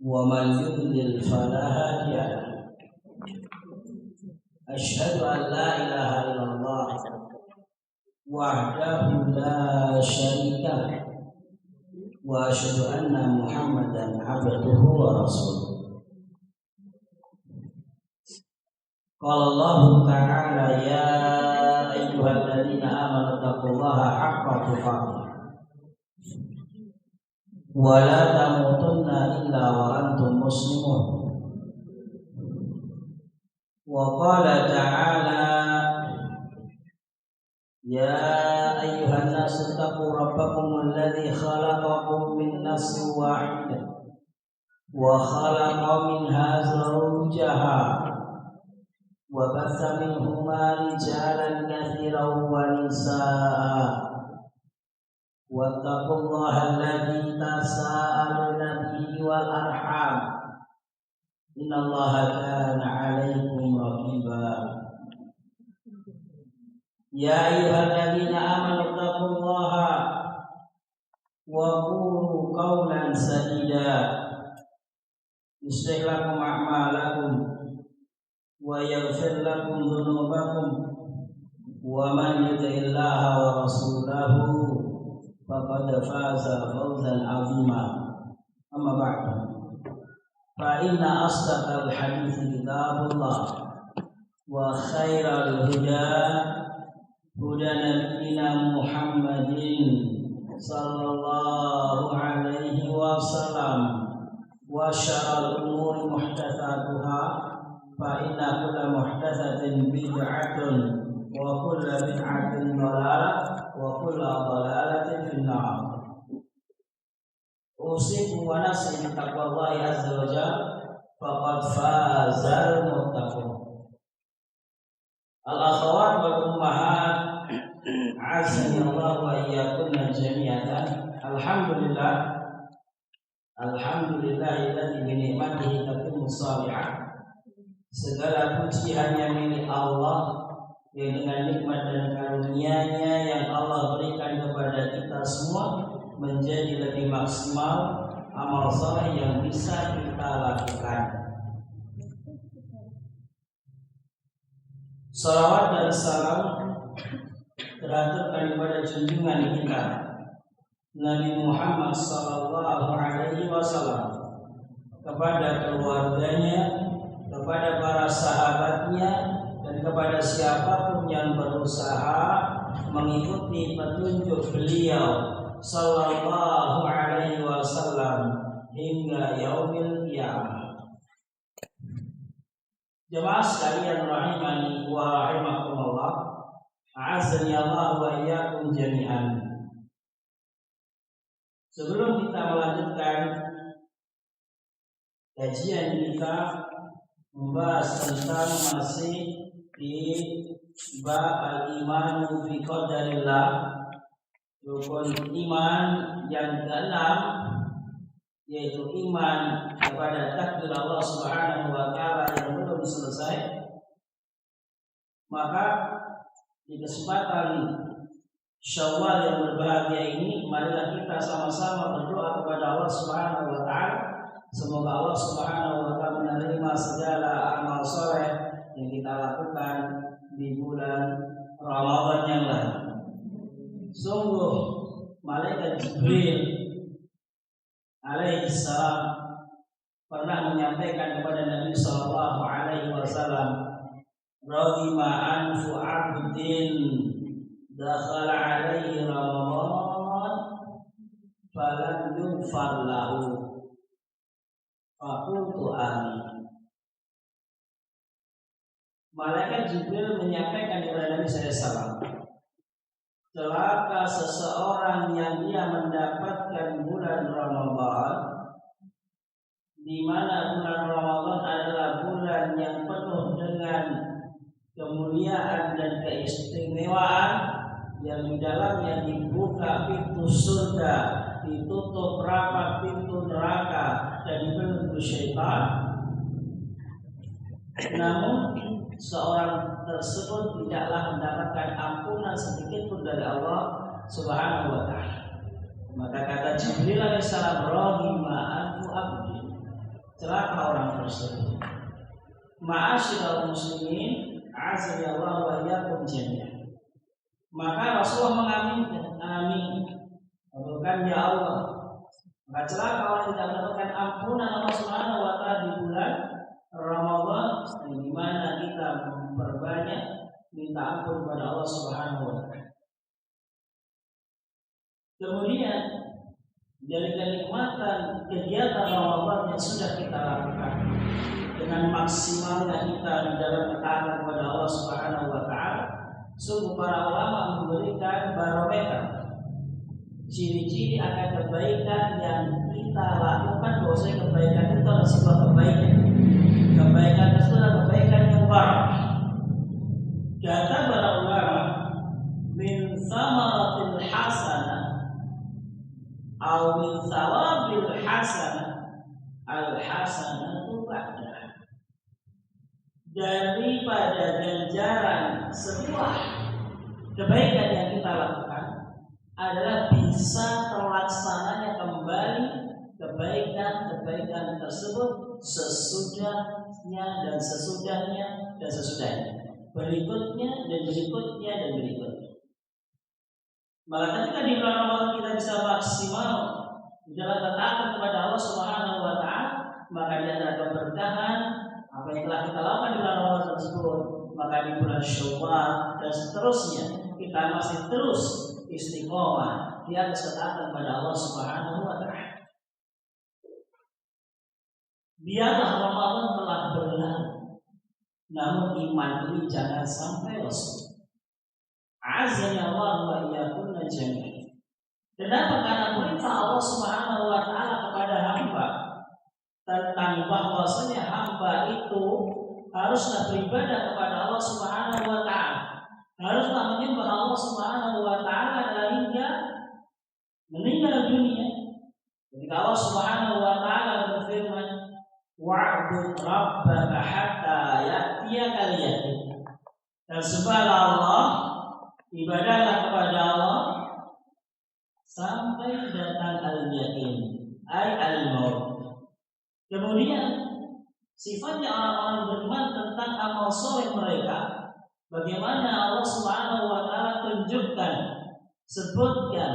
ومن يضلل فلا هادي له. أشهد أن لا إله إلا الله وحده لا شريك له وأشهد أن محمدا عبده ورسوله. قال الله تعالى: يا أيها الذين آمنوا اتقوا الله حق تقاته ولا تموتن إلا وأنتم مسلمون. وقال تعالى: يا أيها الناس اتقوا ربكم الذي خلقكم من نفس واحدة وخلق منها زوجها وبث منهما رجالا كثيرا ونساء واتقوا الله الذي تساءلون به والأرحام إن الله كان عليكم رقيبا. يا أيها الذين آمنوا اتقوا الله وقولوا قولا سديدا يصلح لكم أعمالكم ويغفر لكم ذنوبكم ومن يطع الله ورسوله فقد فاز فوزا عظيما. أما بعد فإن أصدق الحديث كتاب الله وخير الهدى هدى نبينا محمد صلى الله عليه وسلم وشر الأمور محدثاتها فإن كل محدثة بدعة وكل بدعة ضلالة وكل ضلالة في النار. أوصيكم ونفسي بتقوى الله عز وجل فقد فاز المتقون. الأخوات والأمهات عزني الله وإياكن جميعا. Alhamdulillah الذي بنعمته تتم الصالحات. Segala puji hanya milik Allah yang dengan nikmat dan karunia-Nya yang Allah berikan kepada kita semua menjadi lebih maksimal amal saleh yang bisa kita lakukan. Salawat dan salam teraturkan kepada junjungan kita Nabi Muhammad sallallahu alaihi wasallam, kepada keluarganya, kepada para sahabatnya, dan kepada siapapun yang berusaha mengikuti petunjuk beliau sallallahu alaihi wasallam hingga yaumil qiyamah. Jemaah sekalian rahimani wa rahimakumullah, a'azzani Allah wa iyyakum jami'an. Sebelum kita melanjutkan kajian kita membahas tentang masih di bab al-imanu bi qadarillah, rukun iman yang keenam, yaitu iman kepada takdir Allah Subhanahu wa taala yang belum selesai. Maka di kesempatan Syawal yang berbahagia ini, marilah kita sama-sama berdoa kepada Allah Subhanahu wa taala. Semoga Allah Subhanahu wa taala menerima segala amal soleh yang kita lakukan di bulan Ramadan yang lalu. Sungguh malaikat Jibril alaihi salam pernah menyampaikan kepada Nabi sallallahu alaihi wasallam, "Radima anfu 'abdin dakhala alaihi Ramadan falam yughfar lahu." Fakultu amin. Malaikat Jibril menyampaikan kepada Nabi SAW, celaka seseorang yang dia mendapatkan bulan Ramadan, di mana bulan Ramadan adalah bulan yang penuh dengan kemuliaan dan keistimewaan, yang di dalamnya dibuka pintu surga, ditutup rapat pintu neraka dan dibelenggu syaitan. Namun seorang tersebut tidaklah mendapatkan ampunan sedikit pun dari Allah Subhanahu wa taala. Maka kata Jibril alaihissalam, rahima anfu abdi, Ma'asyiral muslimin, azza Allah wa iyyakum jami'an. Maka Rasulullah mengaminkan, amin. Bukan ya Allah. Maka celaka orang yang tidak mendapatkan ampunan Allah Subhanahu wa taala di bulan Ramadan, di mana kita memperbanyak minta ampun kepada Allah Subhanahu wa taala. Kemudian dari kenikmatan kegiatan Ramadan yang sudah kita lakukan dengan maksimalnya kita di dalam ketaatan kepada Allah Subhanahu wa taala, sungguh para ulama memberikan barometer ciri-ciri akan kebaikan yang kita lakukan. Bahwasanya kebaikan itu adalah sebuah kebaikan. Kebaikan itu adalah kebaikan yang barak. Kata para ulama, min samaratil hasanah atau min sawabil hasanah al hasanatu ba'da. Daripada ganjaran sebuah kebaikan yang kita lakukan adalah bisa terlaksananya kembali kebaikan-kebaikan tersebut sesudahnya dan sesudahnya dan sesudahnya, berikutnya dan berikutnya dan berikutnya. Maka ketika di bulan Ramadan kita bisa maksimal di dalam ketaatan kepada Allah Subhanahu wa taala, maka di antara keberkahan apa yang telah kita lakukan di bulan Ramadan tersebut, maka di bulan Syawal dan seterusnya kita masih terus istiqomah di atas ketaatan kepada Allah Subhanahu wa taala. Biarlah Ramadan telah berlalu, namun iman ini jangan sampai lesu. Azza Allah wa iyyakum jami'an. Kenapa? Karena perintah Allah Subhanahu wa taala kepada hamba tentang bahwasanya hamba itu haruslah beribadah kepada Allah Subhanahu wa taala, haruslah menyembah Allah Subhanahu wa taala hingga meninggal dunia. Ketika Allah Subhanahu wa taala berfirman, wa'bud rabbaka hatta ya'tiyakal yaqin. Dan sembahlah Allah, ibadahlah kepada Allah sampai datang al-yaqin, ay al-maut. Kemudian sifatnya orang-orang beriman tentang amal soleh mereka, bagaimana Allah Subhanahu wa taala tunjukkan, sebutkan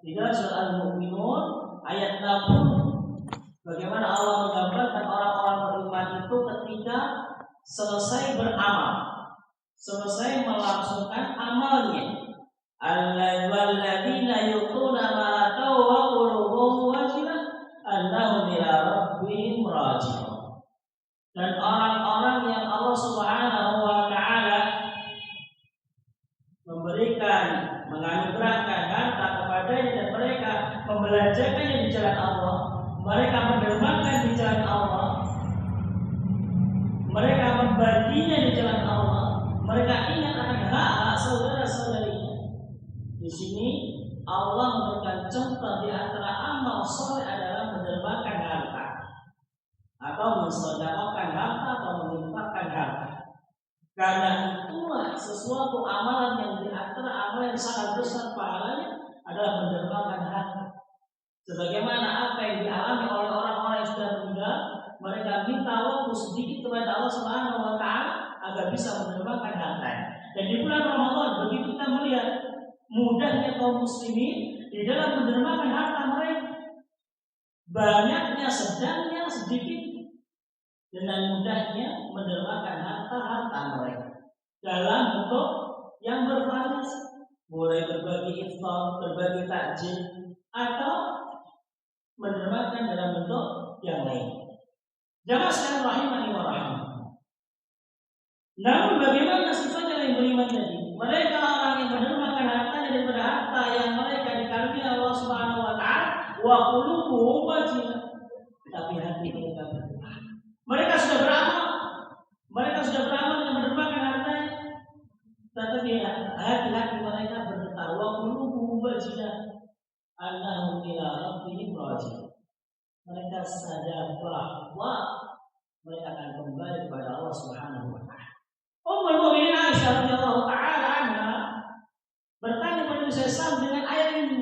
di dalam surah Al-Mu'minun ayat 60, bagaimana Allah menggambarkan orang-orang beriman itu ketika selesai beramal, selesai melangsungkan amalnya. Alladzina yu'tuna ma ataw wa qulubuhum wajilah annahum ila rabbihim raji'un. Dan orang-orang yang Allah Subhanahu wa taala memberikan, menganugerahkan harta kepadanya dan mereka membelanjakannya di jalan Allah, mereka mendermakan di jalan Allah, mereka membaginya di jalan Allah, mereka ingat akan hak-hak saudara-saudarinya. Di sini Allah memberikan contoh di antara amal soleh adalah mendermakan harta atau mensedekahkan harta atau menginfakkan harta. Karena itulah sesuatu amalan yang di antara amalan yang sangat besar pahalanya adalah mendermakan harta. Sebagaimana apa yang dialami oleh orang-orang yang sudah meninggal, mereka minta waktu sedikit kepada Allah Subhanahu wa taala agar bisa mendermakan hartanya. Dan di bulan Ramadan begitu kita melihat mudahnya kaum muslimin di dalam mendermakan harta mereka, banyaknya, sedangnya, sedikit, dengan mudahnya mendermakan harta mereka dalam bentuk yang bervariasi, mulai berbagi iftar, berbagi takjil, atau mendermakan dalam bentuk yang lain. Jamaah sekalian rahimani wa rahimakumullah. Namun bagaimana sifatnya yang beriman tadi? Mereka orang yang mendermakan hartanya daripada harta yang mereka dikaruniai Allah Subhanahu wa taala, wa qulubuhum wajilah. Tapi hati mereka bergetar. Mereka sudah beramal dengan mendermakan hartanya, tetapi hati-hati mereka bergetar. Wa qulubuhum wajilah annahum ila rabbihim raji'un. Mereka sadar bahwa mereka akan kembali kepada Allah Subhanahu wa taala. Ummul Mukminin Aisyah radhiyallahu taala anha bertanya kepada Nabi SAW dengan ayat ini.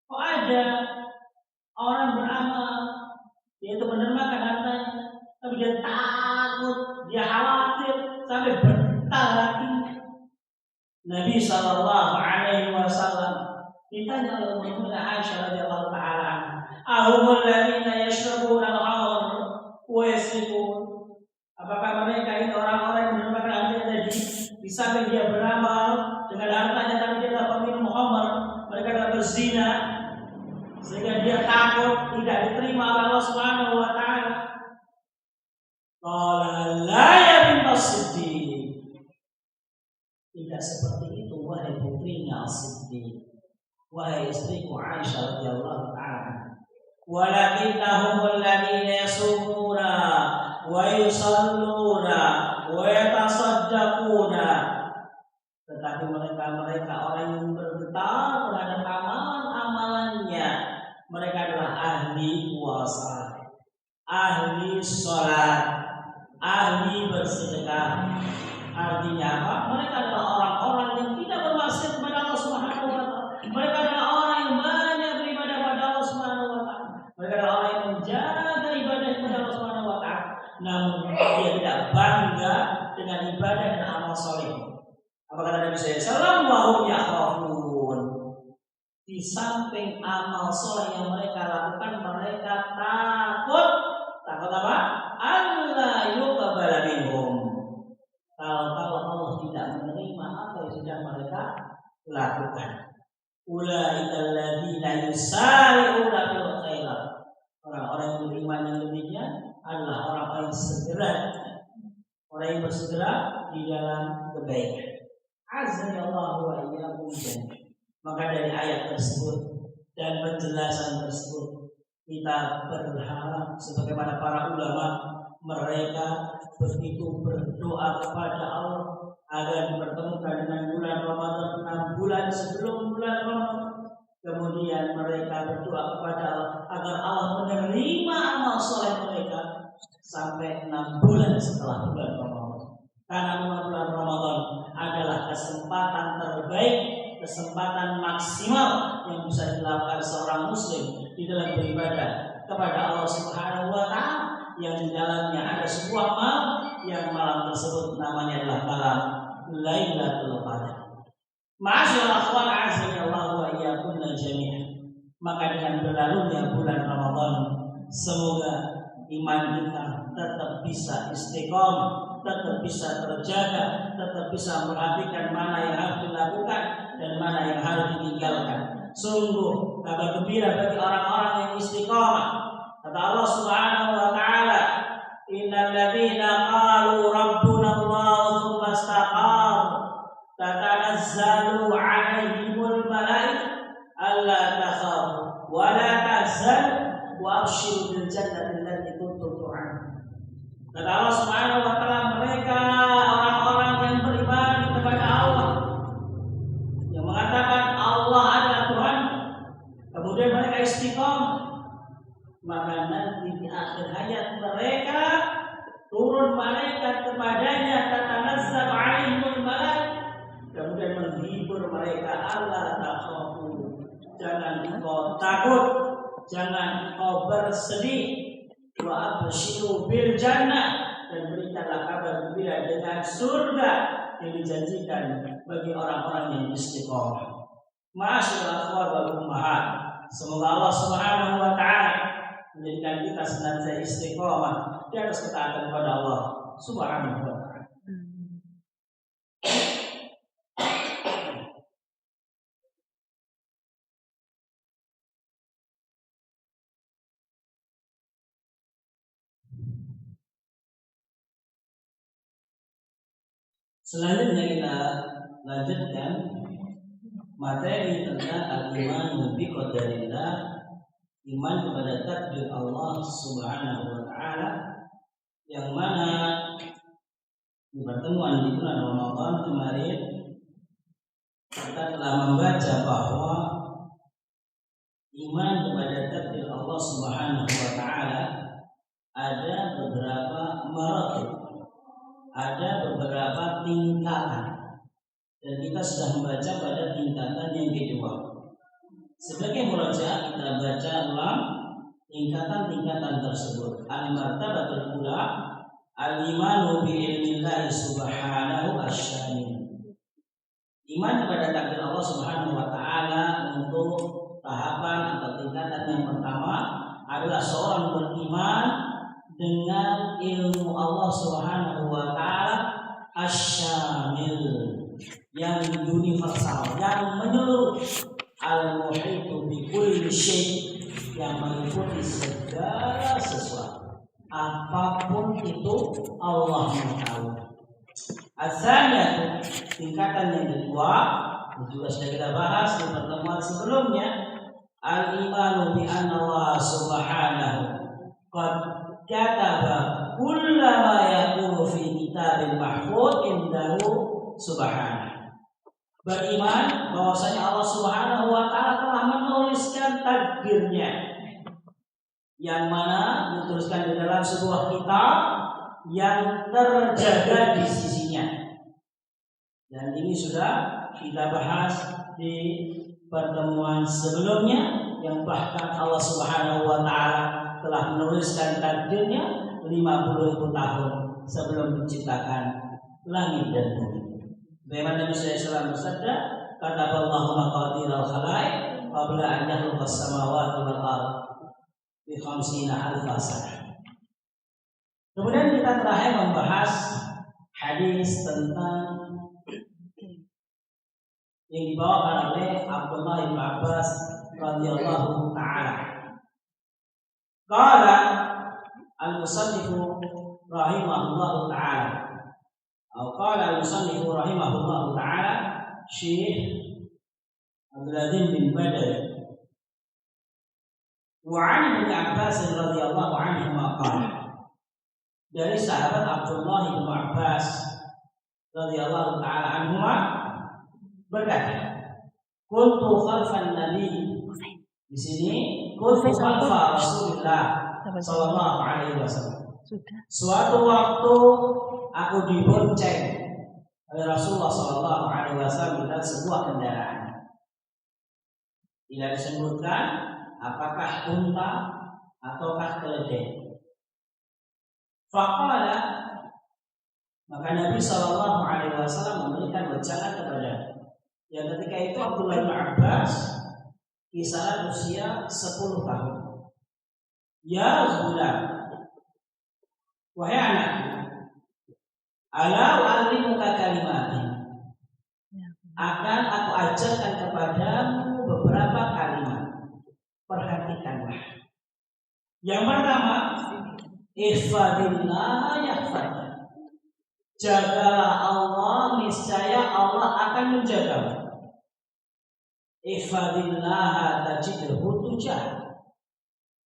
Kok ada orang beramal yaitu mendermakan hartanya, tapi dia takut dia khawatir sampai bentar hati. Nabi sallallahu alaihi wasallam ditanya oleh Ummuنا Aisyah radhiyallahu taala, "Ahumul ladzina yashrabuna al-khamr wa yasrifun?" Apakah mereka itu orang-orang yang merupakan hartanya di samping dia beramal dengan hartanya tapi dia adalah peminum khamr, mereka adalah berzina sehingga dia takut tidak diterima oleh Allah Subhanahu wa taala. Qala la ya bint Siddiq. Tidak seperti itu wahai putrinya As-Siddiq, wahai istriku Aisyah radhiyallahu taala. Walakinnahum alladziina yasumuna wa yusalluna wa yatasaddaquna. Tetapi mereka orang yang bergetar terhadap amalan-amalannya. Mereka adalah ahli puasa, ahli sholat, ahli bersedekah. Artinya apa? Mereka adalah orang-orang yang tidak bermaksiat kepada Allah Subhanahu wa taala. Mereka adalah orang yang banyak beribadah kepada Allah Subhanahu wa taala. Mereka adalah orang yang menjaga ibadah kepada Allah Subhanahu wa taala. Namun dia tidak bangga dengan ibadah dan amal soleh. Apa kata Nabi sallallahu alaihi wasallam? Di samping amal soleh yang mereka lakukan, mereka takut apa? Allah yuqbala minhum. Kalau Allah tidak menerima apa yang sudah mereka lakukan. Ulaikal ladzina yusari'una fil khairat. Orang-orang yang beriman yang demikian adalah orang-orang yang segera, orang yang bersegera di dalam kebaikan. Azza Allah wa iyyakum jami'an. Maka dari ayat tersebut dan penjelasan tersebut kita berharap sebagaimana para ulama mereka begitu berdoa kepada Allah agar dipertemukan dengan bulan Ramadan 6 bulan sebelum bulan Ramadan. Kemudian mereka berdoa kepada Allah agar Allah menerima amal soleh mereka sampai 6 bulan setelah bulan Ramadan. Karena bulan Ramadan adalah kesempatan terbaik, kesempatan maksimal yang bisa dilakukan seorang muslim di dalam beribadah kepada Allah Subhanahu wa taala, yang di dalamnya ada sebuah malam yang malam tersebut namanya adalah malam Lailatul Qadar. Ma'asyiral akhwan azanillahu wa iyyakum jami'an. Maka dengan berlalunya bulan Ramadan, semoga iman kita tetap bisa istiqomah, tetap bisa terjaga, tetap bisa memperhatikan mana yang harus dilakukan dan mana yang harus ditinggalkan. Sungguh kabar gembira bagi orang-orang yang istiqomah. Kata Allah Subhanahu wa taala, "Innal ladzina qalu rabbuna Allah tsumma istaqamu tatanazzalu 'alaihimul malaikatu alla takhafu wa la tahzanu wa abshiru bil jannati allati kuntum tu'adun." Kata Allah Subhanahu wa taala, mereka orang-orang yang beriman kepada Allah, yang mengatakan Allah adalah Tuhan, kemudian mereka istiqomah, maka nanti di akhir hayat mereka turun malaikat kepadanya, tatanazzalu 'alaihimul malaikatu, kemudian menghibur mereka, Allah takhafu, jangan engkau takut, jangan engkau bersedih, wa abshiru bil jannah, dan berikanlah kabar gembira dengan surga yang dijanjikan bagi orang-orang yang istiqomah. Ma'asyiral akhwat wal ummahat, semoga Allah Subhanahu wa taala menjadikan kita senantiasa istiqomah di atas ketaatan kepada Allah Subhanahu wa taala. Selanjutnya kita lanjutkan materi tentang al-iman bi qadarillah, iman kepada takdir Allah Subhanahu wa taala, yang mana di pertemuan di bulan Ramadan kemarin kita telah membaca bahwa iman kepada takdir Allah Subhanahu wa taala ada beberapa maratib, ada beberapa tingkatan, dan kita sudah membaca pada tingkatan yang kedua. Sebagai murajaah kita baca ulang tingkatan-tingkatan tersebut. Al-martabatul ula Al-imanu bi ilmillahi subhanahu asyamil. Iman kepada takdir Allah Subhanahu wa taala untuk tahapan atau tingkatan yang pertama adalah seorang beriman dengan ilmu Allah Subhanahu wa taala asyamil, yang universal, yang menyeluruh, al-muhitu bi kulli syai', yang meliputi segala sesuatu. Apapun itu Allah tahu. Asalnya tingkatan yang kedua juga sudah kita bahas di pertemuan sebelumnya, al-imanu bi anna Allah subhanahu qad kataba kullama yakunu fi kitabil mahfuz indahu subhanahu. Beriman bahwasanya Allah Subhanahu wa taala telah menuliskan takdirnya, yang mana dituliskan di dalam sebuah kitab yang terjaga di sisinya. Dan ini sudah kita bahas di pertemuan sebelumnya, yang bahkan Allah Subhanahu wa taala telah menuliskan takdirnya 50.000 tahun sebelum menciptakan langit dan bumi. Bagaimana Nabi SAW bersabda, kataballahu maqadir al-khalaiq qabla an yakhluqa as-samawati wal ardh bi 50,000 sanah. Kemudian kita terakhir membahas hadis tentang yang dibawakan oleh Abdullah bin Abbas radhiyallahu taala. Qala al-musannif rahimahullahu taala, atau qala al-musannif rahimahullahu taala, Syekh Abdul Aziz bin Badr wa 'an Ibnu Abbas radhiyallahu anhu qala, dari sahabat Abdullah bin Abbas radhiyallahu taala anhu berkata, kuntu khalfan nabi, di sini kuntu khalfa Rasulullah sallallahu alaihi wasallam. Suatu waktu aku dibonceng oleh Rasulullah sallallahu alaihi wasallam dalam sebuah kendaraan. Tidak disebutkan apakah unta ataukah keledai. Faqala, maka Nabi sallallahu alaihi wasallam memberikan wejangan kepada, yang ketika itu Abdullah bin Abbas kisaran usia 10 tahun. Ya gulam, wahai anak, ala u'allimuka kalimatin, akan aku ajarkan kepadamu beberapa kalimat. Perhatikanlah. Yang pertama, ihfadillah yahfadka, jagalah Allah, niscaya Allah akan menjagamu. Ihfadillah tajidhu tujah,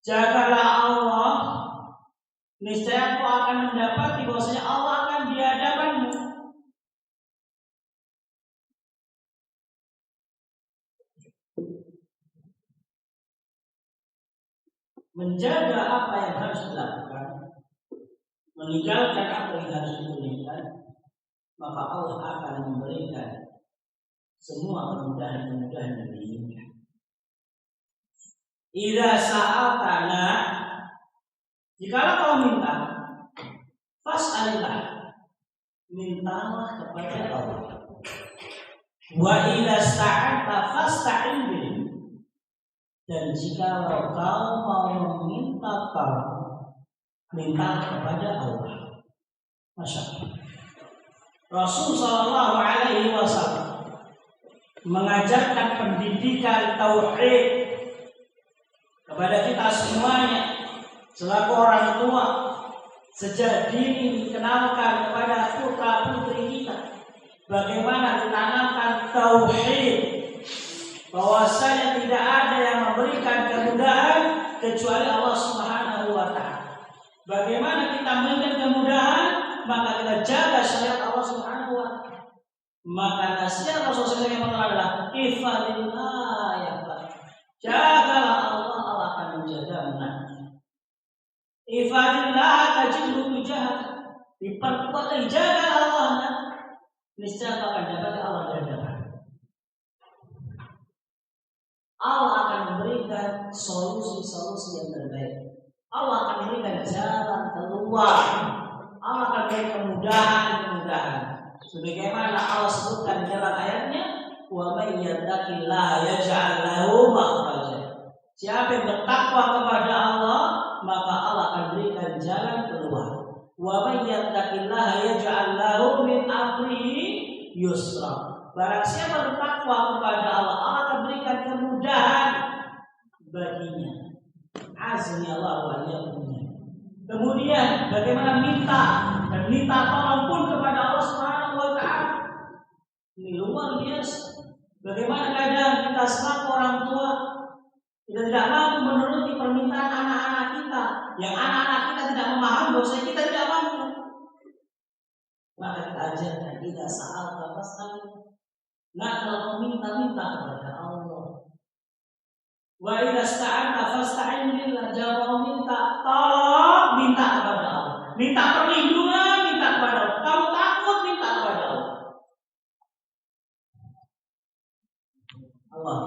jagalah Allah, niscaya kau akan mendapati bahwasanya Allah akan di hadapanmu. Menjaga apa yang harus dilakukan, meninggalkan apa yang harus ditinggalkan, maka Allah akan memberikan semua kemudahan-kemudahan yang diinginkan. Idza sa'altana, jikalau kau minta, fas'alillah, mintalah kepada Allah. Wa idza sta'anta fasta'in billah, dan jikalau kau mau meminta tolong, minta kepada Allah. Masya Allah. Rasul sallallahu alaihi wasallam mengajarkan pendidikan tauhid kepada kita semuanya selaku orang tua. Sejak dini dikenalkan kepada putra putri kita bagaimana ditanamkan tauhid, bahwasanya tidak ada yang memberikan kemudahan kecuali Allah Subhanahu wa taala. Bagaimana kita memberikan kemudahan? Maka kita jaga syariat Allah Subhanahu wa taala. Maka nasihat Rasulullah SAW adalah ifadillah ya Allah, jagalah Allah, Allah akan menjagamu nanti. Ifadillah tajidhu tujahak, diperkuat, jaga Allah nanti, niscaya akan dapat Allah di hadapan. Allah akan memberikan solusi-solusi yang terbaik. Allah akan memberikan jalan keluar. Allah akan beri kemudahan. Sebagaimana Allah sebutkan dalam ayatnya, wa may yattaqillaha yaj'al lahu makhraja. Siapa yang bertakwa kepada Allah, maka Allah akan berikan jalan keluar. Wa may yattaqillaha yaj'al lahu min amrihi yusra. Barang siapa bertakwa kepada Allah, Allah akan berikan kemudahan baginya. Azmi Allah wa iyyakum. Kemudian bagaimana minta tolong pun kepada Allah Subhanahu wa taala. Ini luar biasa. Bagaimana kadang kita selaku orang tua kita tidak mampu menuruti permintaan anak-anak kita, yang anak-anak kita tidak memahami bahwa kita tidak mampu. Maka kita ajarkan kita saat fasal. Nah, kalau minta kepada Allah. Wa idza sta'anta fasta'in billah. Jawab minta tolong, minta kepada Allah. Minta perlindungan, minta kepada Allah. Kamu takut, minta kepada Allah. Allah.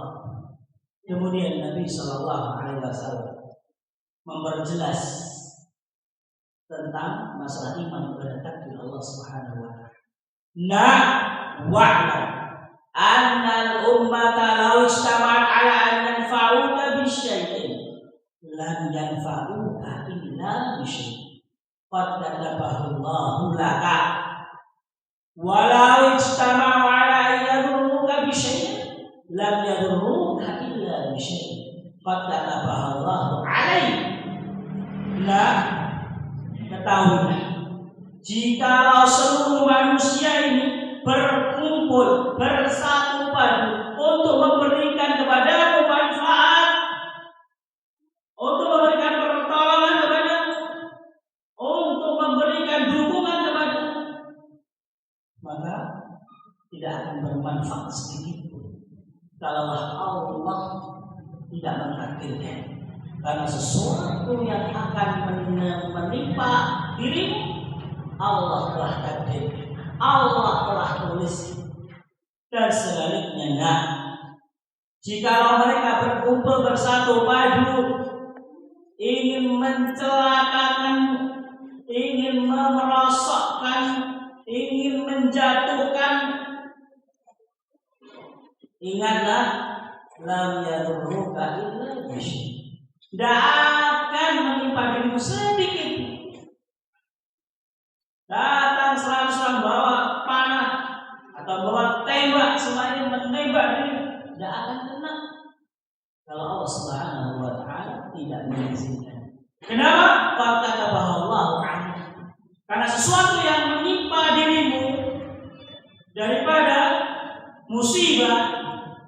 Kemudian Nabi Shallallahu Alaihi Wasallam memperjelas tentang masalah iman kepada takdir Allah Subhanahu Wa Taala. Nah, wa'lam annal ummata law istama'at ala an yanfa'uka bisyai'in lam yanfa'uka illa bisyai'in qad katabahu Allahu laka walau istama'u ala an yadurruka bisyai'in lam yadurruka illa bisyai'in qad katabahu Allahu alaik. Nah, ketahuilah jikalau seluruh manusia ini berkumpul bersatu padu untuk memberikan kepadamu manfaat, untuk memberikan pertolongan kepadamu, untuk memberikan dukungan kepadamu, maka tidak akan bermanfaat sedikit pun kalau Allah tidak mentakdirkan. Karena sesuatu yang akan menimpa dirimu Allah telah takdirkan, Allah telah tulis. Dan sebaliknya, nah, jikalau mereka berkumpul bersatu padu ingin mencelakakan, ingin merosokkan, ingin menjatuhkan, ingatlah lam yadurruka illa bisyai'in. Tidak akan menimpa dirimu sedikit. Datang serang-serang bawa panah atau bawa tembak selain menembak diri, tidak akan kena kalau Allah Subhanahu wa taala tidak mengizinkan. Kenapa? Katabahallahu alaihi. Karena sesuatu yang menimpa dirimu daripada musibah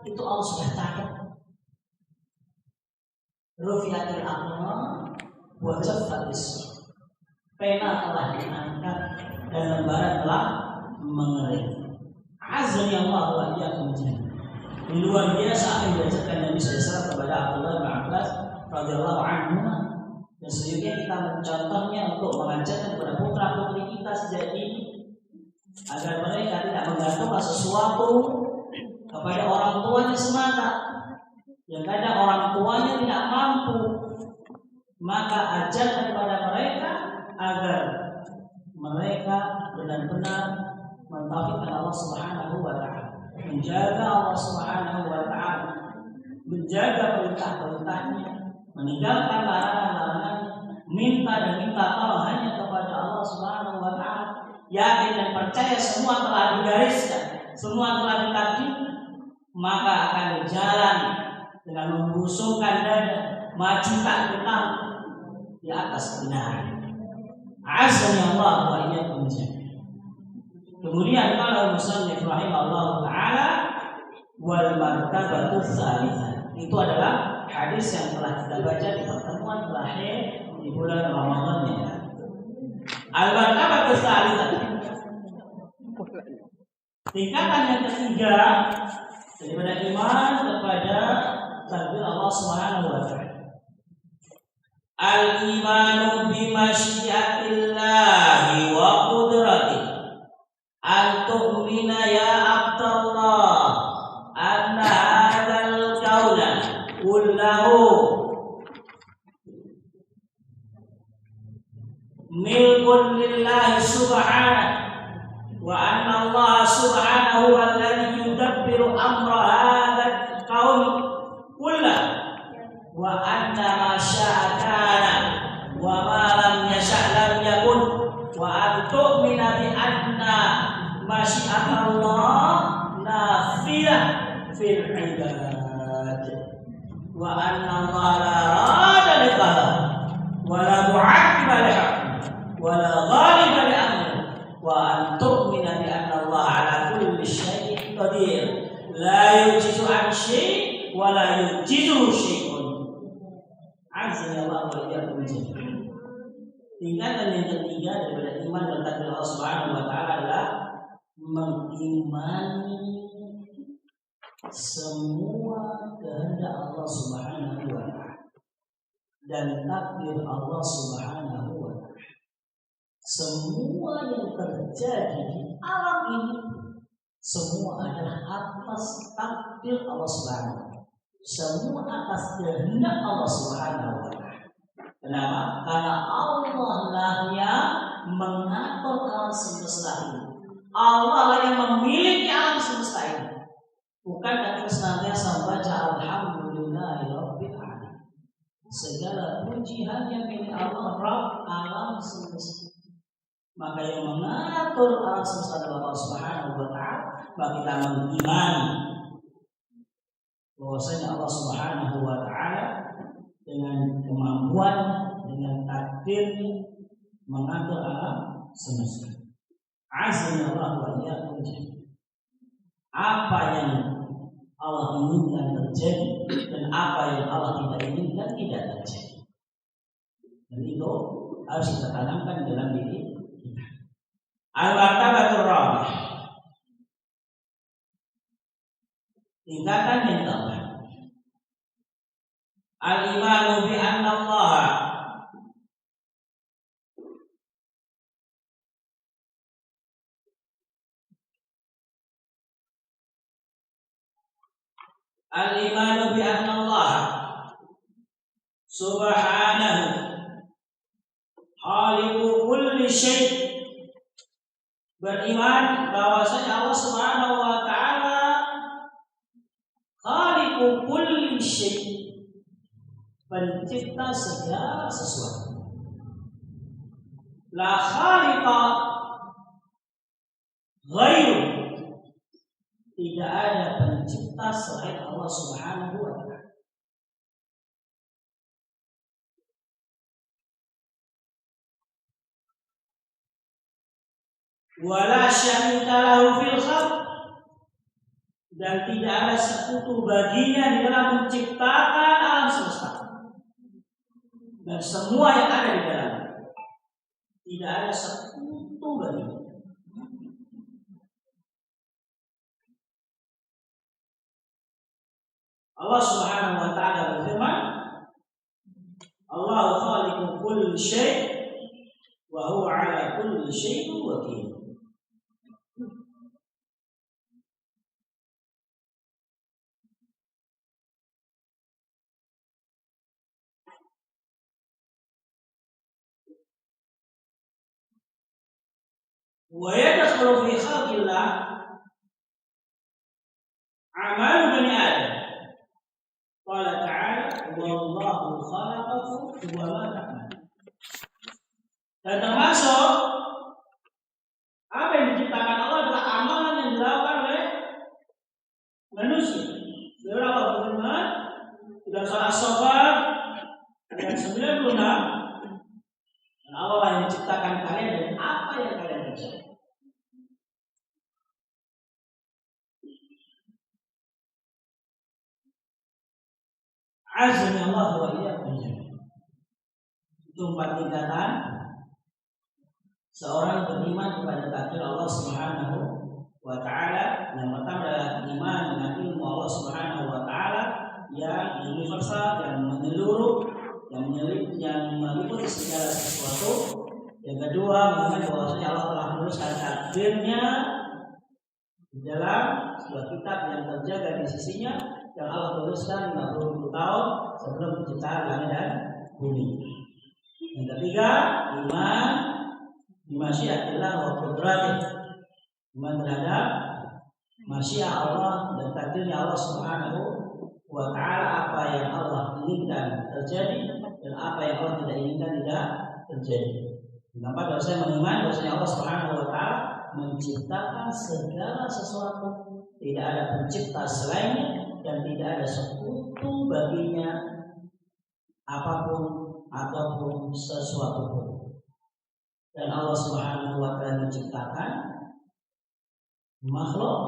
itu Allah sudah catat. Rufiatil aqlam wa jaffatis. Pena telah diangkat dan lembaran telah mengering. Azza Allah wa iyyakum jami'an. Luar biasa apa yang diajarkan Nabi SAW kepada Abdullah bin Abbas radhiyallahu anhu. Dan selanjutnya kita mencontohnya untuk mengajarkan kepada putra putri kita sejak ini agar mereka tidak menggantungkan sesuatu kepada orang tuanya semata. Yang kadang orang tuanya tidak mampu, maka ajarkan kepada mereka agar mereka benar-benar mentauhidkan Allah Subhanahu wa taala, menjaga Allah Subhanahu wa taala, menjaga perintah-perintahnya, meninggalkan larangan-larangannya, minta tolong hanya kepada Allah Subhanahu wa taala, yakin dan percaya semua telah digariskan, semua telah ditakdirkan, maka akan berjalan dengan membusungkan dada, maju tak kenal di atas kebenaran. Azza Allah wa iyyakum jami'an. Kemudian kalau musannif rahimahullah taala wal martabatu tsalitsah, itu adalah hadis yang telah kita baca di pertemuan terakhir di bulan Ramadan yang lalu. Al martabatu tsalitsah, tingkatan yang ketiga daripada iman kepada takdir Allah Subhanahu wa taala. Al-imanu bi masyiatillahi wa qudratihi. An tu'mina ya Abdullah anna hadzal kauna kullahu milkun lillahi subhanahu wa anna Allah subhanahu alladhi yudabbiru amra hadzal qaumi kullahu wa anna ma syaa kana wa ma lam yasha' lam yakun wa an tu'mina bi anna masyiatallah nafidah fil ibad wa anna Allah la rada li qadar wa la mu'aqqiba li hukm wa la ghaliba li amri wa an tu'mina bi anna Allah ala kulli syai'in qadir la yujizu an syai' wa la yujizu syai'un. Azza wa jalla. Tingkatan yang ketiga daripada iman dan takdir Allah Subhanahu wa taala adalah mengimani semua kehendak Allah Subhanahu wa taala dan takdir Allah Subhanahu wa taala. Semua yang terjadi di alam ini semua adalah atas takdir Allah Subhanahu wa taala. Semua atas kehendak Allah Subhanahu wa taala. Kenapa? Karena Allah lah yang mengatur alam semesta ini. Allah lah yang memiliki alam semesta ini. Bukan kita senantiasa membaca alhamdulillahirabbil alamin. Segala puji hanya milik Allah Rabb alam semesta. Maka yang mengatur alam semesta adalah Allah Subhanahu wa taala. Maka kita mengimani bahwasanya Allah Subhanahu wa taala dengan kemampuan, dengan takdirnya mengatur alam semesta. Azza wa jalla. Apa yang Allah inginkan terjadi dan apa yang Allah tidak inginkan tidak terjadi. Dan itu harus kita tanamkan dalam diri kita. Al-martabatur rabi'ah. Tingkatan yang keempat. Al-imanu bi anna Allah Al-imanu bi anna Allah subhanahu khaliqu kulli syai'. Beriman bahwasanya Allah Subhanahu wa taala khaliqu kulli syai', pencipta segala sesuatu. La khaliqa ghairu, tidak ada pencipta selain Allah Subhanahu wa taala. Wala syarika lahu fil khalq, dan tidak ada sekutu baginya di dalam menciptakan alam semesta dan semua yang ada di dalamnya. Tidak ada sekutu baginya. Allah Subhanahu wa taala berfirman, Allahu khaliqu kulli syai' wa huwa 'ala kulli syai'in wakil. Wa yadkhulu fi khalqillah amal bani Adam. Qala ta'ala wallahu khalaqakum wa ma ta'malun. Dan termasuk apa yang diciptakan Allah adalah amalan yang dilakukan oleh manusia. Berapa berfirman dalam surah As-Saffat ayat 96, dan Allah yang menciptakan kalian dan apa yang kalian kerjakan. Azza Allah wa iyyakum. Itu 4 tingkatan seorang beriman kepada takdir Allah Subhanahu wa taala. Yang pertama adalah iman dengan ilmu Allah Subhanahu wa taala yang universal, yang menyeluruh, yang meliputi segala sesuatu. Yang kedua, mengenai bahwasanya Allah telah menuliskan takdirnya di dalam sebuah kitab yang terjaga di sisinya, yang Allah tuliskan 50.000 tahun sebelum penciptaan langit dan bumi. Yang ketiga, iman bimasyiatillah wa qudratih. Iman terhadap masyiah Allah dan takdirnya Allah Subhanahu wa taala, apa yang Allah inginkan terjadi dan apa yang Allah tidak inginkan tidak terjadi. Kenapa saya mengiman bahwasanya Allah Subhanahu wa taala menciptakan segala sesuatu, tidak ada pencipta selainnya dan tidak ada sekutu baginya apapun ataupun sesuatu pun. Dan Allah Subhanahu wa taala menciptakan makhluk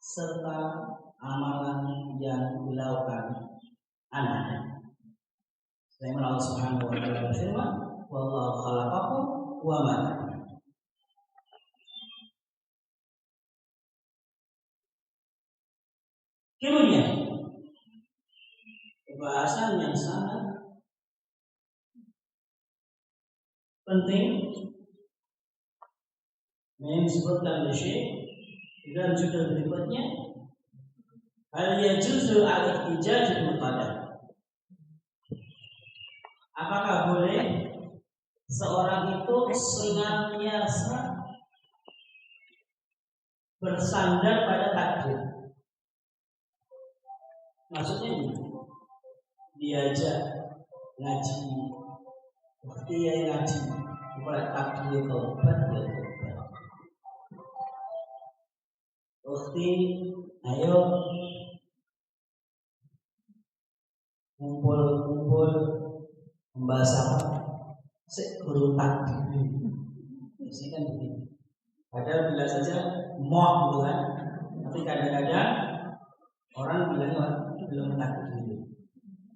serta amalan yang dilakukan anaknya. Selain Allah Subhanahu wa taala berfirman, "Wallahu khalaqakum wa ma ta'malun." Kemudian pembahasan yang sangat penting yang disebutkan oleh Syekh dalam judul berikutnya, hal yajuzu al-ihtijaj bil qadar. Apakah boleh seorang itu senantiasa bersandar pada takdir? Maksudnya ini, diajak ngaji, waktu dia ngaji, bukan takdir tobat ya tobat. Waktu ayo kumpul membahas apa? Guru takdir. Biasanya kan begitu. Padahal bila saja mau gitu kan, tapi kadang-kadang orang bilang belum takdir.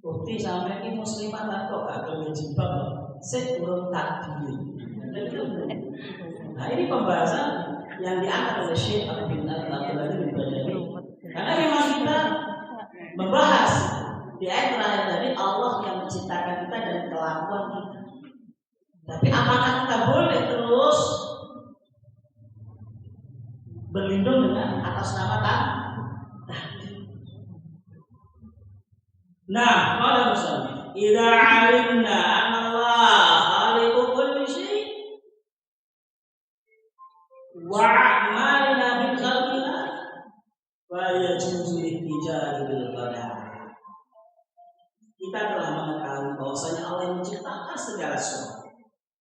Bukti sampai ini muslimat kok gak berjilbab loh. Belum takdir. Nah ini pembahasan yang diangkat oleh Syekh Abdul Ghani bin Badani. Karena memang kita membahas di ayat terakhir tadi Allah yang menciptakan kita dan kelakuan kita. Tapi apakah kita boleh terus berlindung dengan atas nama takdir? Nah, qala musannif, idza 'alimna anna Allah khaliqu kulli syai' wa a'malina bil khalqina fa yajuzu ihtijaj bil qadar. Kita telah mengetahui bahwasanya Allah yang menciptakan segala sesuatu.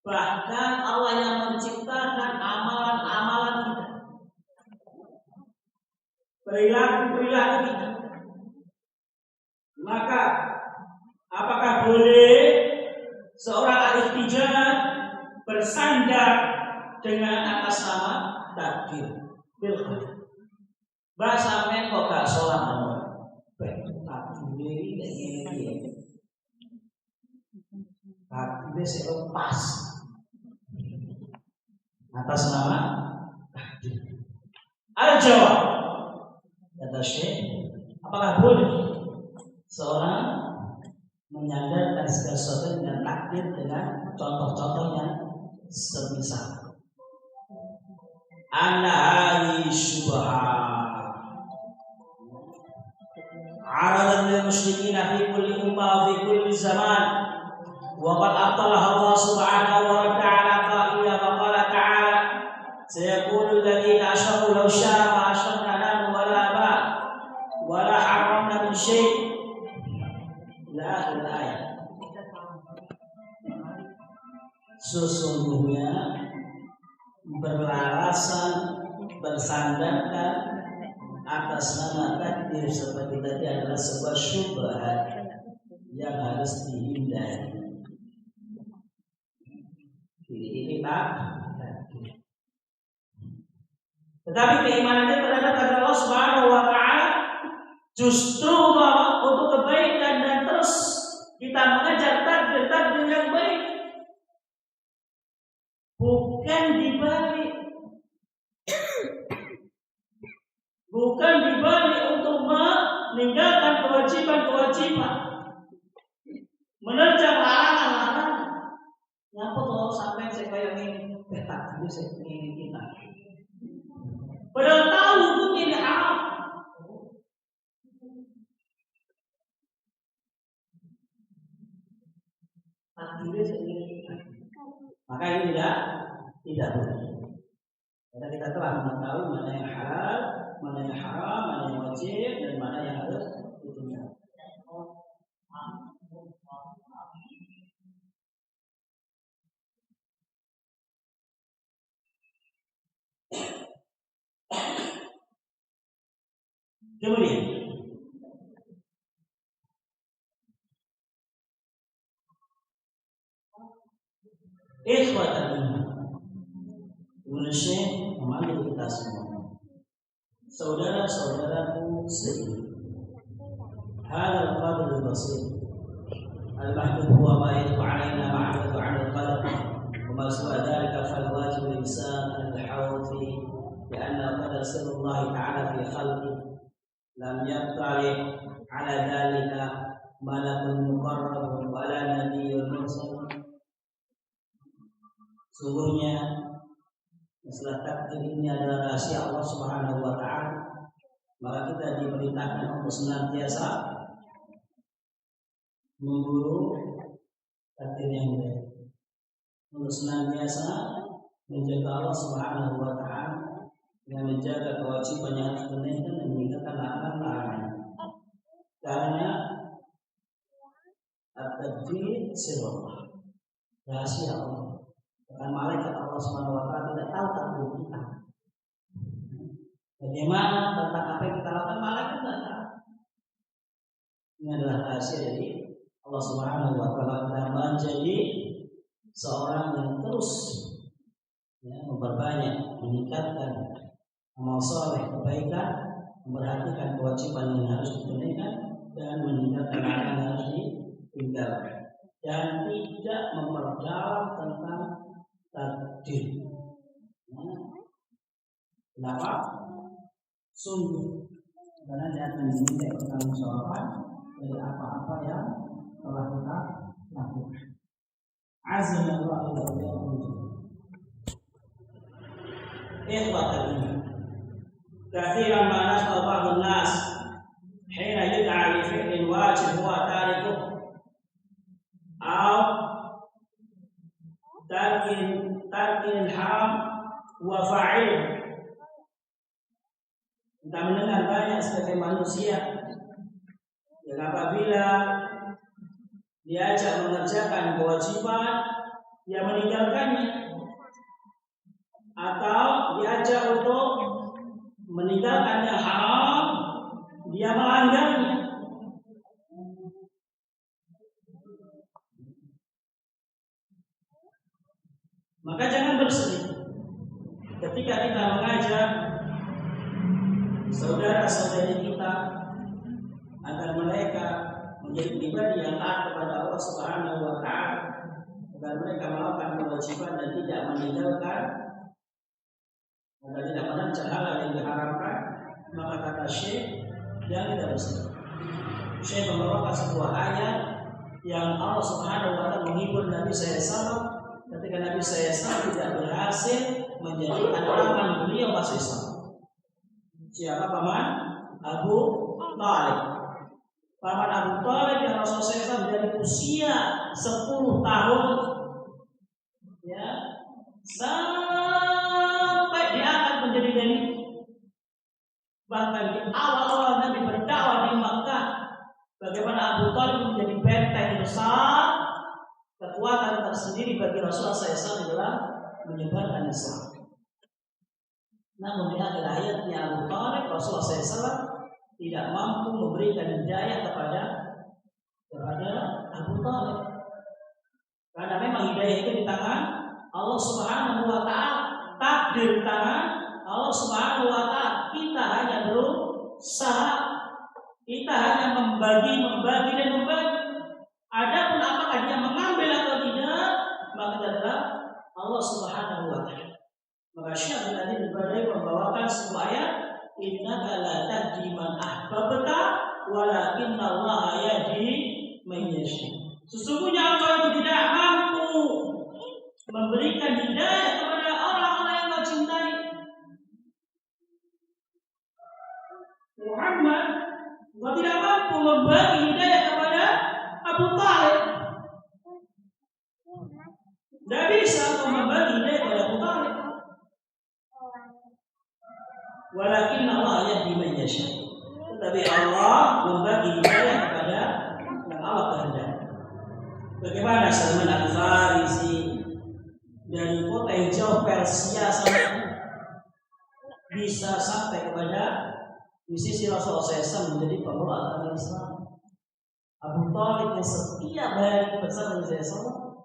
Bahkan Allah yang menciptakan amalan-amalan kita, perilaku-perilaku kita. Maka apakah boleh seorang al-ihtijaj bersandar dengan atas nama takdir bil qadar? Bahasa men kok gak sholat takdir ini takdir saya lepas atas nama takdir. Al-jawab, kata Syekh, apakah boleh seorang menyandarkan segala sesuatu dengan takdir dengan contoh-contoh yang semisal? Anahari syubhat aradan lil musyrikin fi kulli ummah fi kulli zaman wa qad abtalah Allah subhanahu wa ta'ala qa'ila wa qala ta'ala sayaqulu alladhina ashraku law syaa ma ashraqna nahnu wala aba wala haramna min syai' akhir ayat. Sesungguhnya beralasan bersandarkan atas nama takdir seperti tadi adalah sebuah syubhat yang harus dihindari. Ini takdir. Tetapi keimanannya terhadap Allah Subhanahu wa taala justru untuk kebaikan dan terus kita mengejar takdir yang baik, bukan dibalik untuk meninggalkan kewajiban, menerjang larangan. Ngapa kalau sampai saya kayak ini, takdir saya ingin kita. Padahal tahu hukum ini haram. Takdirnya sendiri maka ini tidak boleh. Karena kita telah mengetahui mana yang halal, mana yang haram, mana yang wajib, dan mana yang harus ditinggalkan. Kemudian ikhwatal iman, Indonesia memanggil kita semua saudara-saudaraku seiman. Hadal qadr al-basir al-mahdud huwa ma yajibu alaina ma'rifatu 'an al-qadr wa ma suwa dhalika fal wajib al-insan al-hawd fi li'anna qadar sirrullah ta'ala fi khalqi lam yattali' 'ala dhalika malakun muqarrab wa la nabiyyun mursal. Sungguhnya masalah takdir ini adalah rahasia Allah Subhanahu wa taala, maka kita diperintahkan untuk senantiasa memburu takdir yang baik, untuk senantiasa menjaga Allah Subhanahu wa taala dengan menjaga kewajiban yang harus ditunaikan dan meninggalkan larangan-larangan. Karena at-tadbir sirrullah, rahasia Allah. Bahkan malaikat Allah Subhanahu wa taala tidak tahu takdir kita. Bagaimana tentang apa yang kita lakukan, malaikat tidak tahu. Ini adalah rahasia dari Allah Subhanahu wa taala. Kita menjadi seorang yang terus memperbanyak, meningkatkan amal saleh, kebaikan, memperhatikan kewajiban yang harus ditunaikan dan meninggalkan larangan yang harus ditinggalkan, dan tidak memperdalam tentang takdir. Kenapa? Sungguh karena dia akan diminta pertanggungjawaban dari apa-apa yang telah kita lakukan. Azza wa jalla. Ikhwatal iman, kathiran ma nasma ba'd an-nas hina yud'a li fi'lin wajib huwa tarikuh aw tarkin haram wa fa'il. Kita mendengar banyak sebagai manusia yang apabila diajak mengerjakan kewajiban dia meninggalkannya, atau diajak untuk meninggalkan yang haram dia melanggarnya. Maka jangan bersedih ketika kita mengajak saudara-saudari kita agar mereka menjadi pribadi yang taat kepada Allah Subhanahu wa taala, agar mereka melakukan kewajiban dan tidak meninggalkan, agar tidak menerjang hal yang diharamkan. Maka kata Syekh, yang tidak bersedih. Syekh membawakan sebuah ayat yang Allah Subhanahu wa taala menghibur Nabi SAW ketika Nabi SAW tidak berhasil menjadi anak beliau masuk Islam. Siapa? Paman Abu Thalib. Paman Abu Thalib yang Rasulullah SAW dari usia 10 tahun ya sampai diangkat menjadi nabi. Bahkan di awal-awal Nabi berdakwah di Makkah, bagaimana Abu Thalib menjadi benteng besar, kekuatan tersendiri bagi Rasulullah SAW dalam menyebarkan Islam. Namun di akhir hayatnya Abu Thalib, Rasulullah SAW tidak mampu memberikan hidayah kepada Abu Thalib, karena memang hidayah itu di tangan Allah Subhanahu wa taala, takdir di tangan Allah Subhanahu wa taala. Kita hanya berusaha, kita hanya membagi dan membagi. Adapun apakah dia mengambil atau tidak, maka adalah Allah Subhanahu wa taala. Maka Syekh tadi berbadai membawakan sebuah ayat, innaka la tahdi man ahbabta walakinna Allah yahdi man yasha. Sesungguhnya Allah itu tidak mampu memberikan hidayah kepada orang-orang yang kau cintai. Muhammad kau tidak mampu membagi hidayah kepada Abu Thalib. Tidak bisa kau membagi hidayah kepada Abu Talib. Walakin Allah yahdi man yasha. Tetapi Allah membagi hidayah kepada yang Allah kehendaki. Bagaimana Salman Al-Farisi dari kota yang jauh Persia bisa sampai kepada di sisi Rasulullah SAW menjadi pembawa agama Islam. Abu Talib yang setiap hari bersama Nabi SAW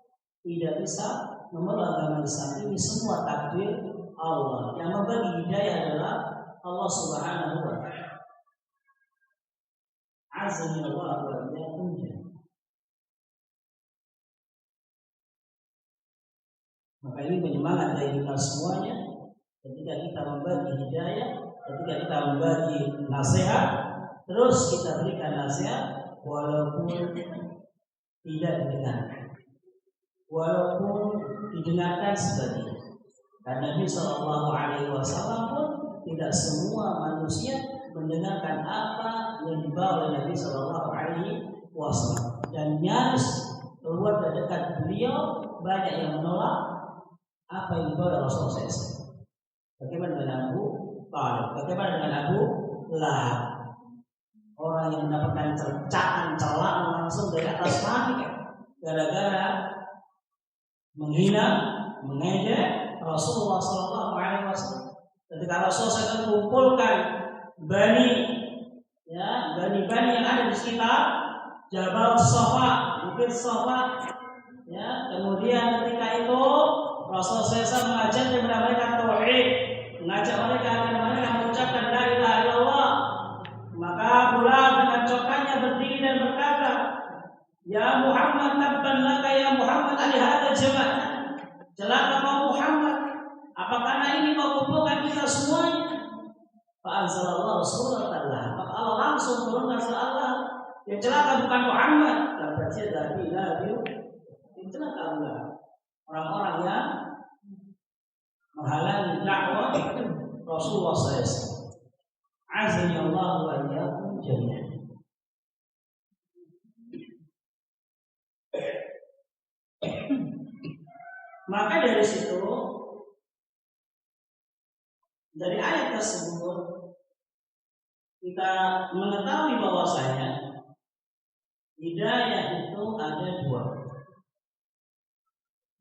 tidak bisa memeluk agama Islam. Ini semua takdir Allah. Yang membagi hidayah adalah Allah Subhanahu wa Ta'ala. Azza wa Jalla. Maka ini penyemangat dari kita semuanya ketika kita membagi hidayah, ketika kita membagi nasihat, terus kita berikan nasihat walaupun tidak didengarkan, walaupun didengarkan sebagian. Karena Nabi Shallallahu Alaihi Wasallam pun tidak semua manusia mendengarkan apa yang dibawa oleh Nabi Shallallahu Alaihi Wasallam, dan nyaris keluar dari dekat beliau banyak yang menolak apa yang dibawa oleh Rasulullah SAW. Bagaimana dengan Abu Talib? Bagaimana dengan Abu Lahab? Orang yang mendapatkan cercaan, celaan langsung dari atas langit gara-gara menghina, mengejek Rasulullah SAW. Ketika Rasulullah SAW kumpulkan bani yang ada di sekitar Jabal Safa, Bukit Safa, ya, kemudian ketika itu Rasulullah SAW mengajak kepada mereka tauhid, mengajak mereka agar mereka mengucapkan la ilaha illallah. Maka pula dengan cokannya berdiri dan berkata, Ya Muhammad, tabban laka ya Muhammad ali hadza jama'ah. Celaka kau Muhammad, apakah ini kau kumpulkan kita semuanya? Fa anzalallahu suratan. Maka Allah langsung turunkan surah Allah. Yang celaka bukan Muhammad, dan berarti dari Nabi yang celaka Allah. Orang-orang yang menghalangi dakwah Rasulullah SAW. Azza Allah wa iyyakum jami'an. Maka dari situ, dari ayat tersebut kita mengetahui bahwasanya hidayah itu ada dua.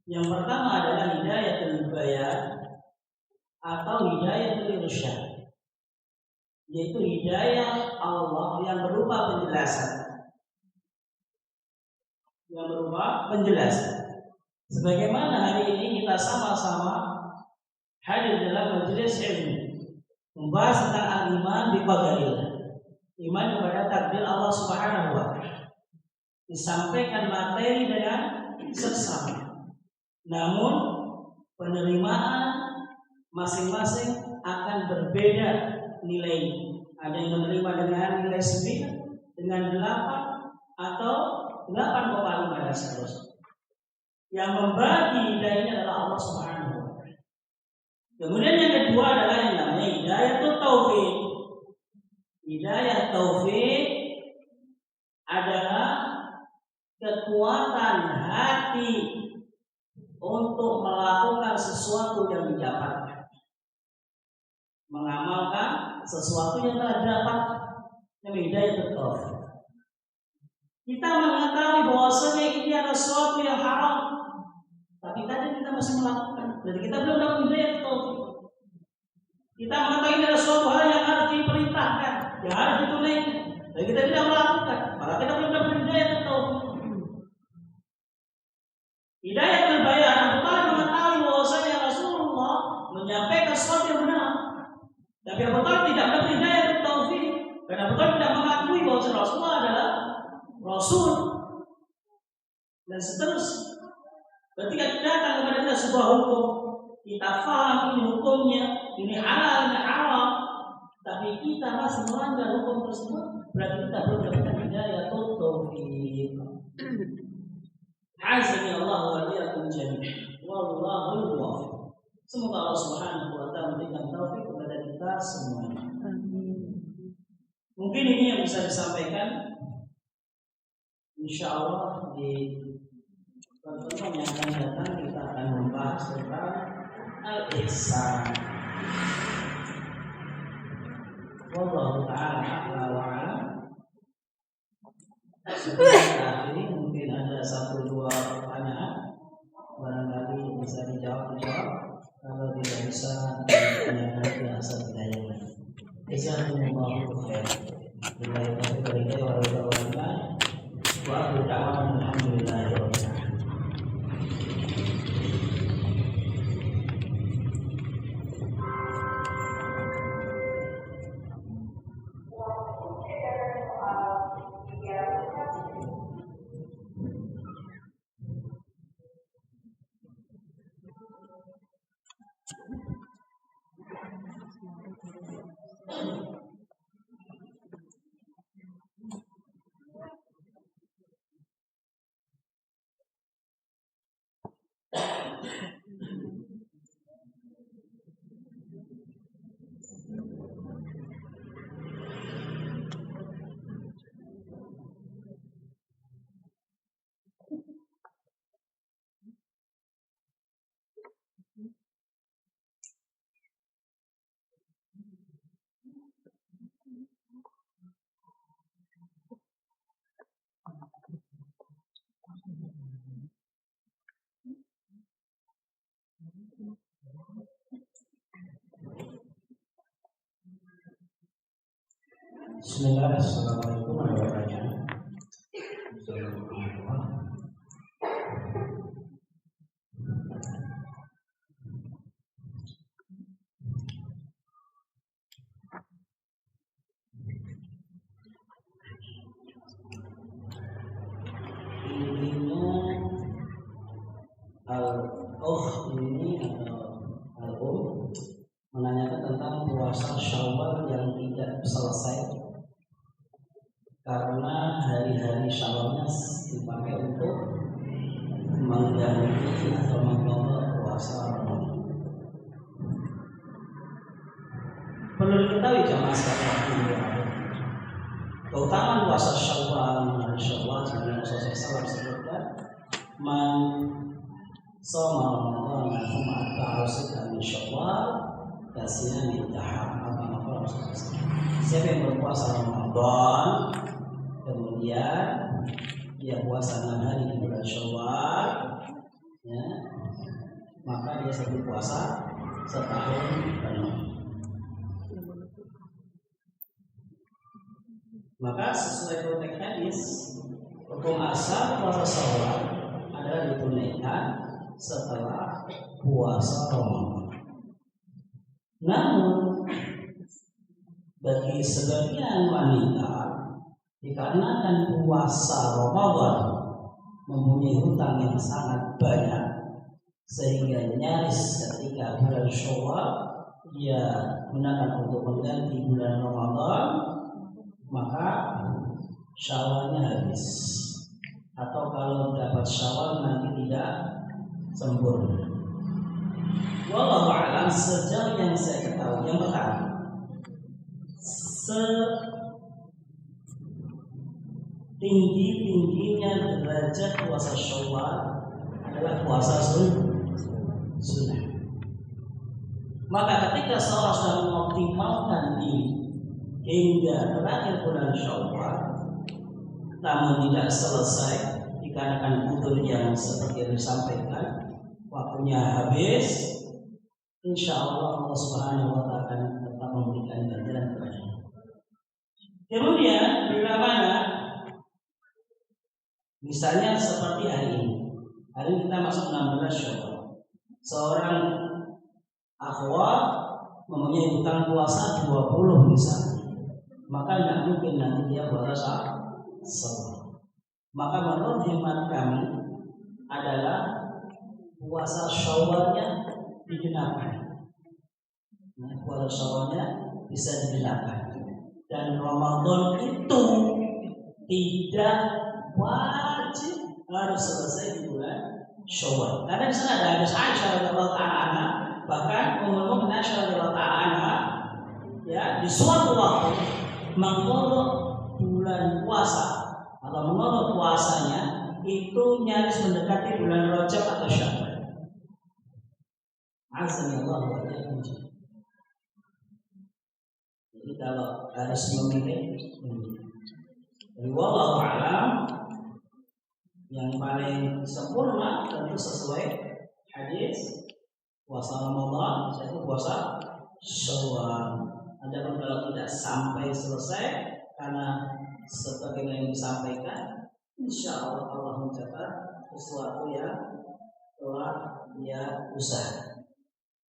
Yang pertama adalah hidayatul bayan atau hidayatul irsyad, yaitu hidayah Allah yang berupa penjelasan. Sebagaimana hari ini kita sama-sama hadir dalam majelis ilmu membahas tentang al-iman bi qadarillah, iman kepada takdir Allah Subhanahu wa Ta'ala. Disampaikan materi dengan seksama. Namun penerimaan masing-masing akan berbeda nilainya. Ada yang menerima dengan nilai 9, dengan 8, atau 8,5 dan seterusnya. Yang membagi hidayahnya adalah Allah Subhanahu wa Ta'ala. Kemudian yang kedua adalah yang namanya hidayatul taufik. Hidayah taufik adalah kekuatan hati untuk melakukan sesuatu yang didapatkan, mengamalkan sesuatu yang telah didapatkan. Yang hidayatul taufik. Kita mengetahui bahwasanya ini adalah sesuatu yang haram, tapi tadi kita masih melakukan. Jadi kita belum dapat hidayatul taufik. Kita mengetahui ini adalah suatu hal yang harus diperintahkan, yang harus ditunaikan, dan kita tidak melakukan, maka kita belum dapat hidayatul taufik. Hidayatul bayan, Abu Talib mengetahui bahwasanya Rasulullah menyampaikan sesuatu yang benar, tapi Abu Talib tidak dapat hidayatul taufik, karena Abu Talib tidak mengakui bahwasanya Rasulullah adalah Rasul dan seterusnya. Ketika datang kepada kita sebuah hukum, kita faham ini hukumnya, ini halal, ini haram, tapi kita masih melanggar hukum tersebut, berarti kita belum dapat hidayatul taufik. Azza Allah wa iyyakum jami'an. Wallahul muwaffiq. Semoga Allah Subhanahu wa Ta'ala memberikan taufik kepada kita semuanya. Mungkin ini yang bisa disampaikan. Insya Allah di pertemuan yang akan datang kita akan membahas tentang al-ihsan. Wallahu ta'ala a'la wa a'lam. Sebelum ini mungkin ada 1-2 pertanyaan, barangkali bisa dijawab. Kalau tidak bisa, ditanyakan ke asal hidayah. Jazakumullahu khairan. Bila itu dari keluarga wa berdakwah alhamdulillah. Bismillah, assalamualaikum warahmatullahi wabarakatuh. Ini al-um menanyakan tentang puasa Syawal yang tidak selesai karena hari-hari Syawalnya dipakai untuk mengganti atau mengganti puasa Ramadan. Perlu diketahui jamaah sekalian, keutamaan puasa Syawal, hari Syawal sebenarnya Rasulullah SAW sebutkan, man shoma Ramadan thumma atba'ahu sittan min Syawal kasiyami dahar. Siapa yang berpuasa Ramadan kemudian dia puasa 6 hari di bulan Syawal, ya, maka dia satu puasa setahun penuh. Maka sesuai konteks hadis, hukum asal puasa Syawal adalah ditunaikan setelah puasa Ramadan. Namun bagi sebagian wanita, dikarenakan puasa Ramadan mempunyai hutang yang sangat banyak, sehingga nyaris ketika bulan Syawal ia gunakan untuk mengganti bulan Ramadan, maka Syawalnya habis, atau kalau dapat Syawal nanti tidak sempurna. Wallahu a'lam. Sejauh yang saya ketahui, yang pertama, tinggi-tingginya derajat puasa Syawal adalah puasa sunnah. Maka ketika seorang sudah mengoptimalkan diri hingga terakhir bulan Syawal, namun tidak selesai dikarenakan butuh yang seperti yang disampaikan, waktunya habis, insya Allah Subhanahu wa Ta'ala akan tetap memberikan ganjaran kepadanya. Kemudian bila mana, misalnya seperti hari ini kita masuk 16 Syawal, seorang akhwat mempunyai hutang puasa 20 misalnya, maka tidak mungkin nanti dia puasa Syawal. Maka menurut hemat kami adalah puasa Syawalnya digenapkan. Puasa Syawalnya bisa digenapkan. Dan Ramadan itu tidak wajib harus selesai di bulan Syawal. Karena di sana ada hadis Aisyah radhiyallahu ta'ala, bahkan Ummul Mukminin Aisyah radhiyallahu ta'ala, ya, di suatu waktu mengkodok bulan puasa atau mengkodok puasanya itu nyaris mendekati bulan Rajab atau Syawal. Azza Allah wa iyyakum. Jadi kalau harus memilih, wallahu a'lam, yang paling sempurna tentu sesuai hadis puasa Ramadan, yaitu puasa Syawal. Adapun kalau tidak sampai selesai karena seperti yang disampaikan, insya Allah Allah mencatat sesuatu yang telah dia usaha.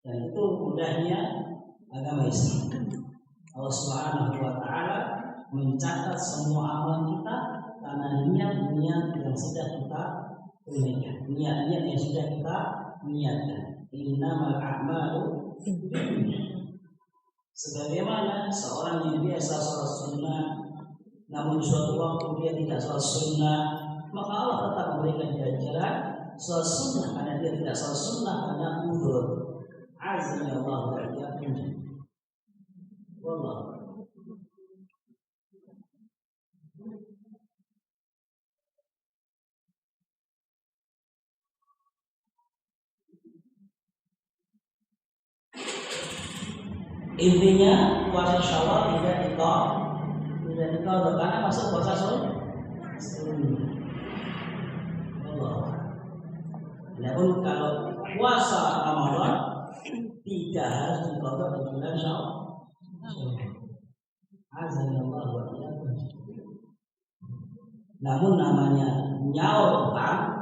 Dan itu mudahnya agama Islam. Allah Subhanahu wa Ta'ala mencatat semua amal kita karena niat-niat yang sudah kita tunaikan, niat-niat yang sudah kita niatkan. Innamal a'malu sebagaimana seorang yang biasa sholat sunnah, namun suatu waktu dia tidak sholat sunnah, maka Allah tetap memberikan ganjaran sholat sunnah karena dia tidak sholat sunnah karena uzur. Azza Allah wa iyyakum. Wallah. Intinya puasa Syawal tidak dikau karena masuk puasa sunnah. Allah. Namun kalau puasa Ramadan tidak harus dikodok di bulan Syawal. Azanallahu wa iyyakum. Namun namanya nyaur utang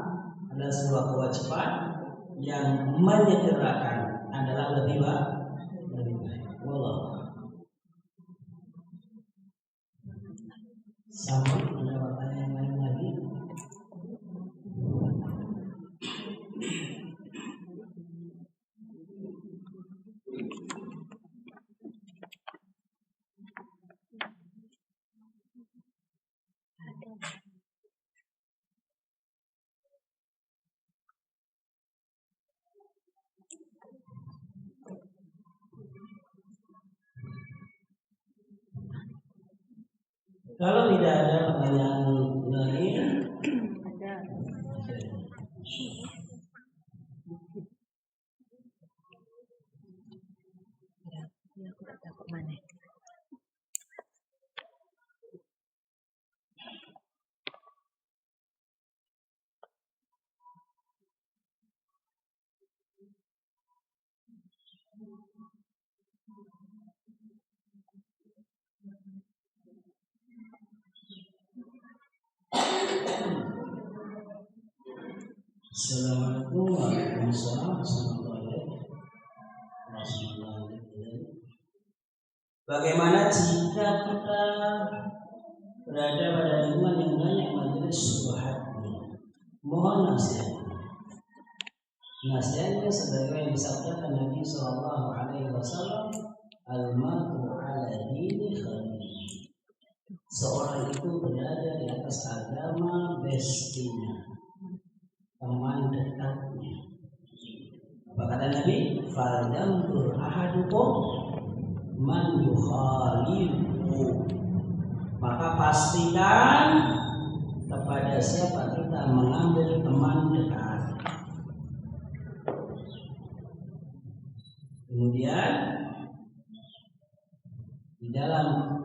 adalah sebuah kewajiban yang menyegerakan adalah lebih baik. Wallah. Sama ada pertanyaan lain lagi? Kalau tidak ada pertanyaan lain, ada. Ya, aku tak tahu mana. Assalamualaikum warahmatullahi wabarakatuh. Bagaimana jika kita berada pada lingkungan yang banyak majelis syubhatnya? Mohon nasihatnya. Nasihatnya sebagaimana yang disabdakan Nabi Sallallahu Alaihi Wasallam, al-mar'u ala dini khalilihi. Seorang itu berada di atas agama bestinya, teman dekatnya. Apa kata Nabi? Falyanzur ahadukum man yukhalifu. Maka pastikan kepada siapa kita mengambil teman dekat. Kemudian di dalam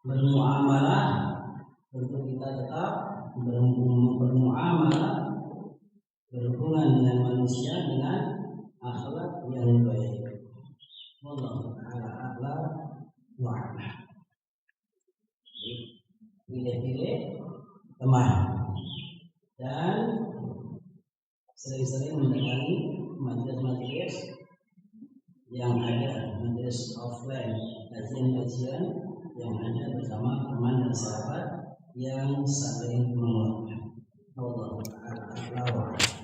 bermuamalah untuk kita tetap bermuamalah, berhubungan dengan manusia dengan akhlak yang baik. Wallahu ta'ala a'lam wa a'lam. Pilih-pilih teman dan sering-sering mendatangi majelis-majelis yang ada, majelis offline, kajian-kajian yang ada bersama teman dan sahabat yang saling menguatkan. Wallahu ta'ala a'lam wa a'lam.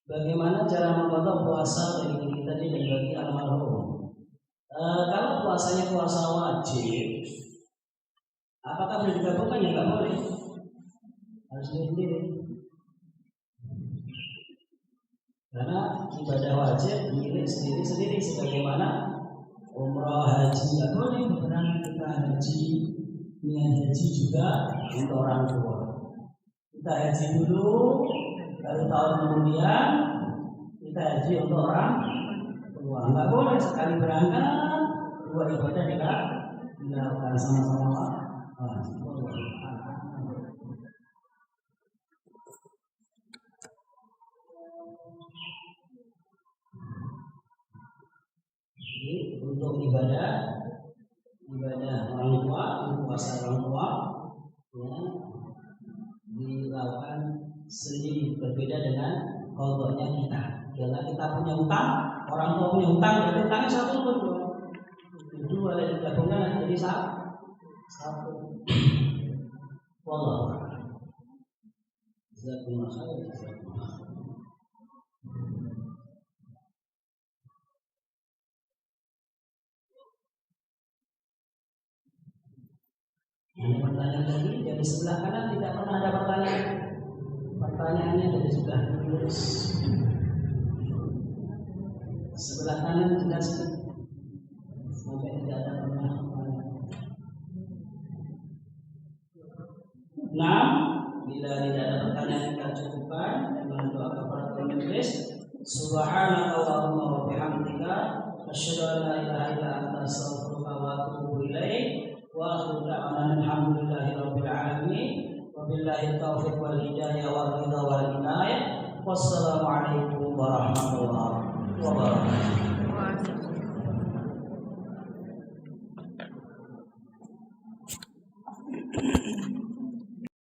Bagaimana cara memotong puasa bagi kita dan bagi hukum. Kalau puasanya puasa wajib, apakah boleh digabungkan? Ya nggak boleh, harus sendiri. Karena ibadah wajib milik sendiri-sendiri, sebagaimana umroh, haji nggak boleh berperang kita haji, niat haji juga untuk orang tua. Kita haji dulu, baru tahun kemudian kita haji untuk orang tua. Nggak boleh sekali berangkat dua ibadah dilakukan sama-sama. Jadi untuk ibadah orang tua, puasa orang tua, ya, dilakukan sendiri, berbeda dengan kodoknya kita. Karena kita punya utang, orang tua punya utang, berarti utangnya satu pun dua dari digabungkan jadi satu. Wallahu a'lam. Jazakumullah khair. Ada pertanyaan lagi dari sebelah kanan, tidak pernah ada pertanyaan. Pertanyaannya dari sebelah kiri. Sebelah kanan jelas sampai tidak ada pertanyaan. Nah, bila tidak ada pertanyaan kita cukupkan dengan doa kafaratul majlis. Subhanakallahumma wa bihamdika asyhadu an la ilaha illa anta astaghfiruka wa atubu ilaik. Wa akhiru da'wana alhamdulillahi rabbil alamin. Wabillahi taufiq wal hidayah wal ridha wal inayah. Wassalamu alaikum warahmatullahi wabarakatuh.